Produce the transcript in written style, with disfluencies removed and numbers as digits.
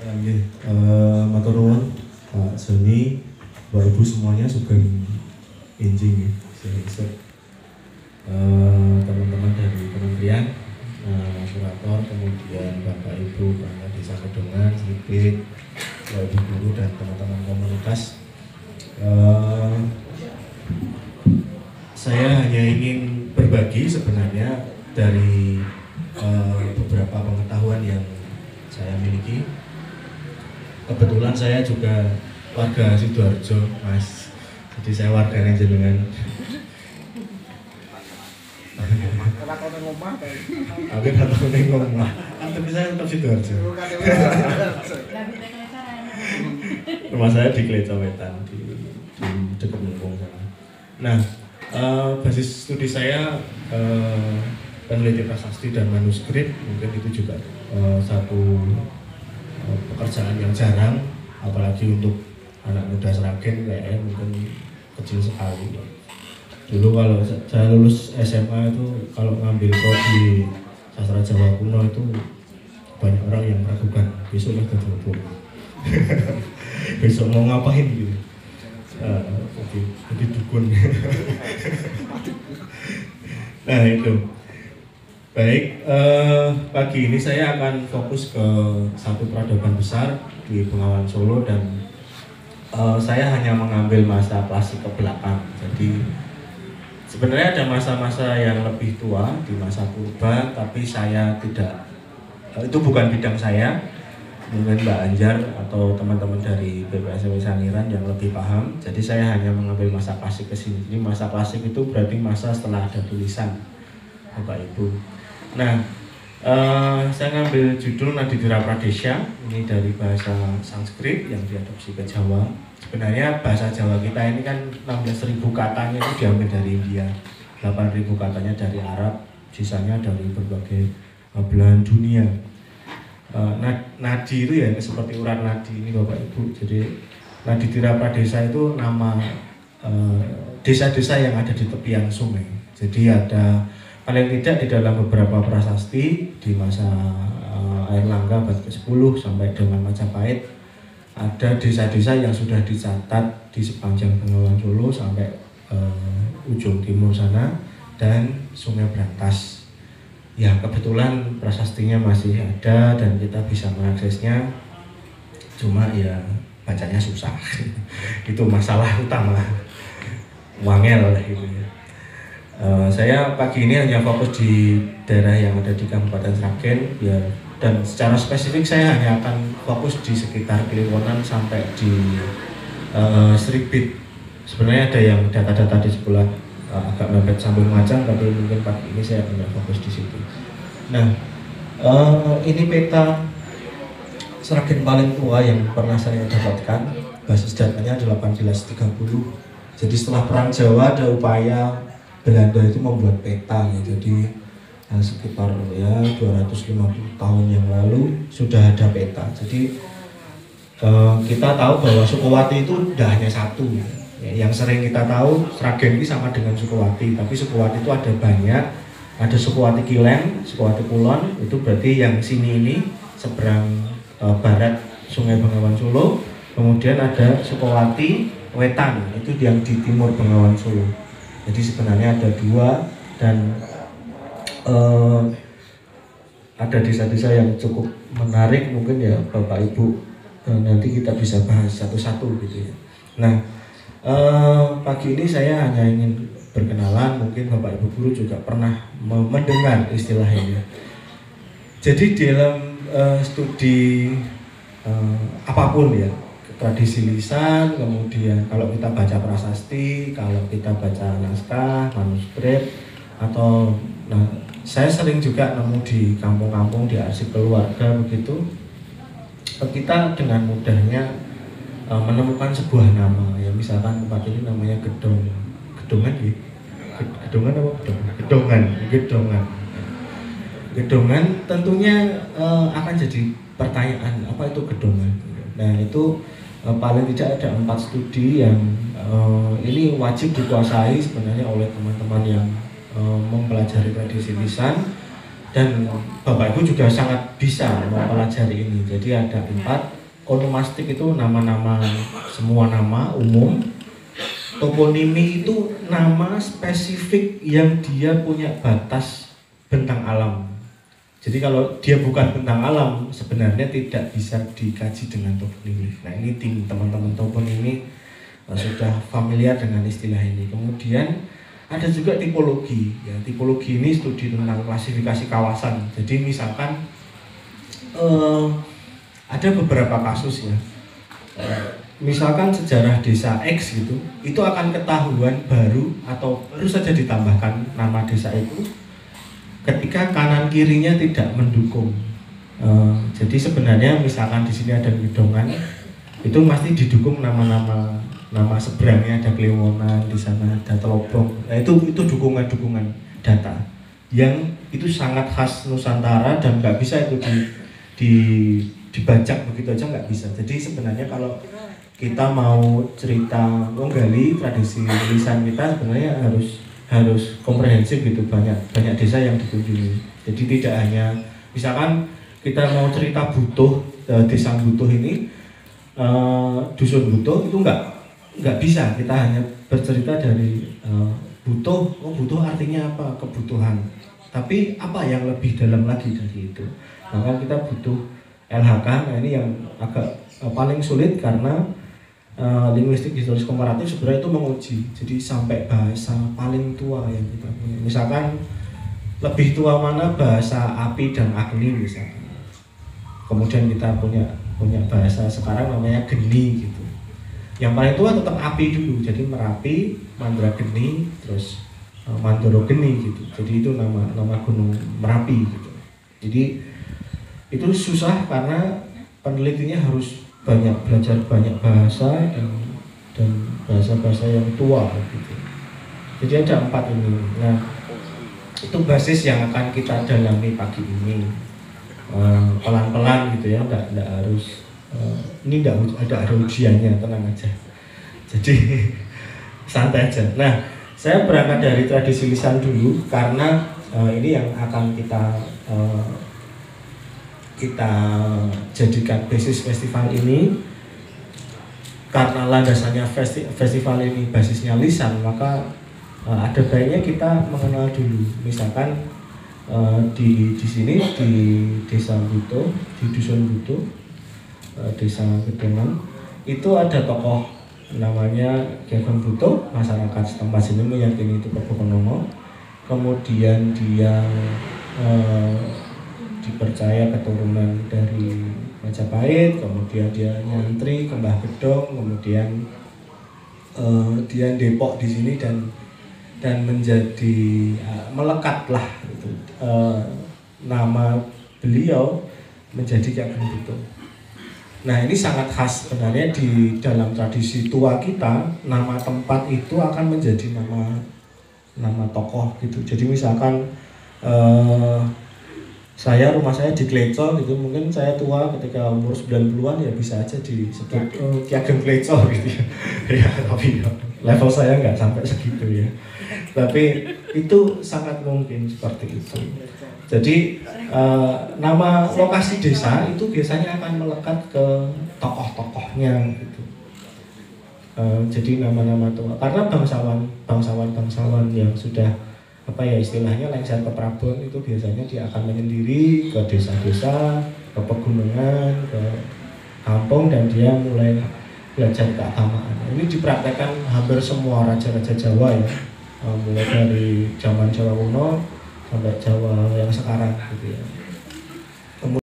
Nggih, matur nuwun Pak Joni, Bapak Ibu semuanya sugeng enjing nggih. Teman-teman dari kementerian, kurator, kemudian Bapak Ibu perangkat desa Kedongan, Sripit, Bapak Ibu guru dan teman-teman komunitas. Saya hanya ingin berbagi sebenarnya dari beberapa pengetahuan yang saya miliki. Kebetulan saya juga warga Sidoarjo, Mas. Jadi saya warga yang jenengan. Aku datang neng ngomah. Tapi saya tetap Sidoarjo. Rumah saya di Klecawetan di dekat Mumpung sana. Nah, basis studi saya peneliti prasasti dan manuskrip, mungkin itu juga satu pekerjaan yang jarang, apalagi untuk anak muda Sragen kayaknya mungkin kecil sekali. Dulu kalau saya lulus SMA itu kalau ngambil prodi sastra Jawa kuno itu banyak orang yang meragukan besok lah tertutup. Besok mau ngapain gitu. Jadi dukun. Nah itu. Baik, pagi ini saya akan fokus ke satu peradaban besar di Bengawan Solo dan saya hanya mengambil masa klasik ke belakang. Jadi sebenarnya ada masa-masa yang lebih tua di masa purba, tapi saya tidak, itu bukan bidang saya. Mungkin Mbak Anjar atau teman-teman dari BPSW Sangiran yang lebih paham. Jadi saya hanya mengambil masa klasik ke sini. Jadi masa klasik itu berarti masa setelah ada tulisan, Bapak Ibu. Nah, saya ngambil judul Naditira Pradesya, ini dari bahasa Sanskrit yang diadopsi ke Jawa. Sebenarnya bahasa Jawa kita ini kan 16.000 katanya itu diambil dari India, 8.000 katanya dari Arab, sisanya dari berbagai belahan dunia. Nadi itu ya seperti urat nadi ini Bapak Ibu. Jadi Naditira Pradesya itu nama desa-desa yang ada di tepian sungai. Jadi ada paling tidak di dalam beberapa prasasti di masa Airlangga abad ke-10 sampai dengan Majapahit ada desa-desa yang sudah dicatat di sepanjang Bengawan Solo sampai ujung timur sana dan Sungai Brantas. Ya kebetulan prasastinya masih ada dan kita bisa mengaksesnya, cuma ya bacanya susah. Itu masalah utama, wangel gitu ya. Saya pagi ini hanya fokus di daerah yang ada di Kabupaten Sragen ya, dan secara spesifik saya hanya akan fokus di sekitar Kliwonan sampai di Sripit. Sebenarnya ada yang data-data di sebelah agak mepet sambil Lumajang, tapi mungkin pagi ini saya hanya fokus di situ. Nah, ini peta Sragen paling tua yang pernah saya dapatkan, basis datanya 1830. Jadi setelah Perang Jawa ada upaya Belanda itu membuat peta ya. Jadi sekitar ya 250 tahun yang lalu sudah ada peta. Jadi kita tahu bahwa Sukowati itu tidak hanya satu ya. Yang sering kita tahu Sragen ini sama dengan Sukowati, tapi Sukowati itu ada banyak. Ada Sukowati Kilen, Sukowati Kulon, itu berarti yang sini ini seberang barat Sungai Bengawan Solo. Kemudian ada Sukowati Wetan, itu yang di timur Bengawan Solo. Jadi sebenarnya ada dua dan ada desa-desa yang cukup menarik, mungkin ya Bapak Ibu nanti kita bisa bahas satu-satu gitu ya. Nah, pagi ini saya hanya ingin berkenalan, mungkin Bapak Ibu guru juga pernah mendengar istilah ini. Jadi dalam studi apapun ya, tradisi lisan, kemudian kalau kita baca prasasti, kalau kita baca naskah, manuskrip, atau saya sering juga nemu di kampung-kampung, di arsip keluarga begitu, kita dengan mudahnya menemukan sebuah nama ya, misalkan tempat ini namanya Gedongan gitu. Gedongan apa Gedongan tentunya akan jadi pertanyaan, apa itu Gedongan. Nah itu paling tidak ada 4 studi yang ini wajib dikuasai sebenarnya oleh teman-teman yang mempelajari tradisi lisan. dan Bapak Ibu juga sangat bisa mempelajari ini. Jadi ada 4 onomastik itu nama-nama, semua nama umum. Toponimi itu nama spesifik yang dia punya batas bentang alam. Jadi kalau dia bukan bentang alam, sebenarnya tidak bisa dikaji dengan toponimi. Nah ini tim teman-teman toponimi sudah familiar dengan istilah ini. Kemudian ada juga tipologi. Ya, tipologi ini studi tentang klasifikasi kawasan. Jadi misalkan ada beberapa kasus ya. Misalkan sejarah desa X gitu, itu akan ketahuan baru atau baru saja ditambahkan nama desa itu ketika kanan kirinya tidak mendukung. Jadi sebenarnya misalkan di sini ada Widongan, itu pasti didukung nama seberangnya, ada Kliwonan, di sana ada Telobong. Nah itu dukungan data yang itu sangat khas Nusantara dan nggak bisa itu dibajak begitu aja, nggak bisa. Jadi sebenarnya kalau kita mau cerita menggali tradisi lisan kita sebenarnya harus komprehensif gitu, banyak desa yang dikunjungi. Jadi tidak hanya misalkan kita mau cerita Butuh, desa Butuh ini, dusun Butuh itu nggak bisa kita hanya bercerita dari butuh artinya apa, kebutuhan, tapi apa yang lebih dalam lagi dari itu. Maka kita butuh LHK. Nah ini yang agak paling sulit karena linguistik historis komparatif sebenarnya itu menguji. Jadi sampai bahasa paling tua yang kita punya, misalkan lebih tua mana bahasa Api dan Agni misalkan. Kemudian kita punya bahasa sekarang namanya Geni gitu. Yang paling tua tetap Api dulu, jadi Merapi, Mandrageni, terus Mandoro Geni gitu. Jadi itu nama gunung Merapi gitu. Jadi itu susah karena penelitinya harus belajar banyak bahasa dan bahasa-bahasa yang tua gitu. Jadi ada 4 ini. Nah itu basis yang akan kita dalami pagi ini, pelan-pelan gitu ya, enggak harus ini ada ujiannya, tenang aja. Jadi santai aja. Nah, saya berangkat dari tradisi lisan dulu karena ini yang akan kita jadikan basis festival ini. Karena landasannya festival ini basisnya lisan, maka ada baiknya kita mengenal dulu. Misalkan di sini di Desa Butuh, di Dusun Butuh, Desa Widongan, itu ada tokoh namanya Ki Ageng Butuh. Masyarakat setempat sini meyakini itu Prabowo. Kemudian dia dipercaya keturunan dari Majapahit, kemudian dia nyantri ke Mbah Gedong, kemudian dia depok di sini dan menjadi melekatlah itu, nama beliau menjadi Ki Ageng Butuh. Nah ini sangat khas sebenarnya di dalam tradisi tua kita. Nama tempat itu akan menjadi nama tokoh gitu. Jadi misalkan rumah saya di Klecor gitu, mungkin saya tua ketika umur 90-an ya bisa aja disebut Ki Ageng Klecor gitu ya. Ya tapi level saya nggak sampai segitu ya. Tapi itu sangat mungkin seperti itu. Jadi nama lokasi desa itu biasanya akan melekat ke tokoh-tokohnya gitu. Jadi nama-nama tua, karena bangsawan yang sudah apa ya istilahnya lengser ke Prabon itu biasanya dia akan menyendiri ke desa-desa, ke pegunungan, ke kampung, dan dia mulai belajar keagamaan. Ini dipraktekkan hampir semua raja-raja Jawa ya, mulai dari zaman Jawa kuno sampai Jawa yang sekarang gitu ya.